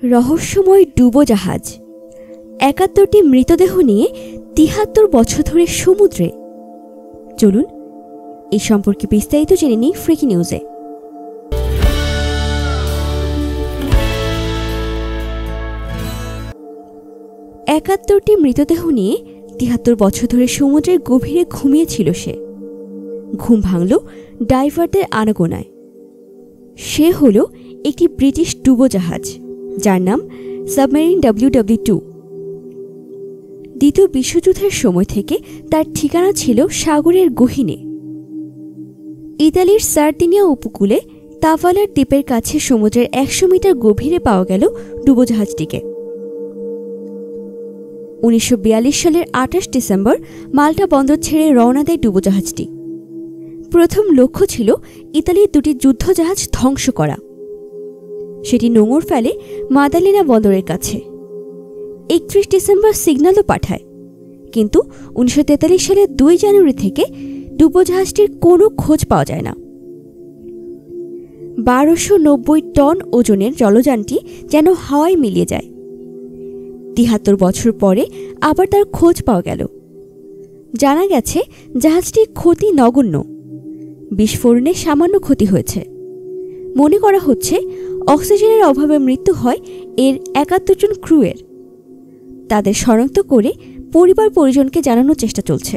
রহস্যময় ডুবোজাহাজ, ৭১টি মৃতদেহ নিয়ে ৭৩ বছর ধরে সমুদ্রে। চলুন এই সম্পর্কে বিস্তারিত জেনে নিই ফ্রিকি নিউজে। একাত্তরটি মৃতদেহ নিয়ে ৭৩ বছর ধরে সমুদ্রের গভীরে ঘুমিয়েছিল সে। ঘুম ভাঙল ডাইভারদের আনাগোনায়। সে হল একটি ব্রিটিশ ডুবোজাহাজ যার নাম সাবমেরিন WW2। দ্বিতীয় বিশ্বযুদ্ধের সময় থেকে তার ঠিকানা ছিল সাগরের গহীনে। ইতালির সার্দিনিয়া উপকূলে তাভালার দ্বীপের কাছে সমুদ্রের ১০০ মিটার গভীরে পাওয়া গেল ডুবোজাহাজটিকে। ১৯৪২ সালের ২৮ ডিসেম্বর মাল্টা বন্দর ছেড়ে রওনা দেয় ডুবোজাহাজটি। প্রথম লক্ষ্য ছিল ইতালির দুটি যুদ্ধজাহাজ ধ্বংস করা। সেটি নোঙর ফেলে মাদালিনা বন্দরের কাছে। ৩১ ডিসেম্বর সিগন্যালও পাঠায়, কিন্তু ১৯৪৩ সালের ২ জানুয়ারি থেকে ডুবোজাহাজটির কোনো খোঁজ পাওয়া যায় না। ১২৯০ টন ওজনের জলযানটি যেন হাওয়ায় মিলিয়ে যায়। ৭৩ বছর পরে আবার তার খোঁজ পাওয়া গেল। জানা গেছে জাহাজটির ক্ষতি নগণ্য, বিস্ফোরণে সামান্য ক্ষতি হয়েছে। মনে করা হচ্ছে অক্সিজেনের অভাবে মৃত্যু হয় এর ৭১ জন ক্রুয়ের। তাদের শনাক্ত করে পরিবার পরিজনকে জানানোর চেষ্টা চলছে।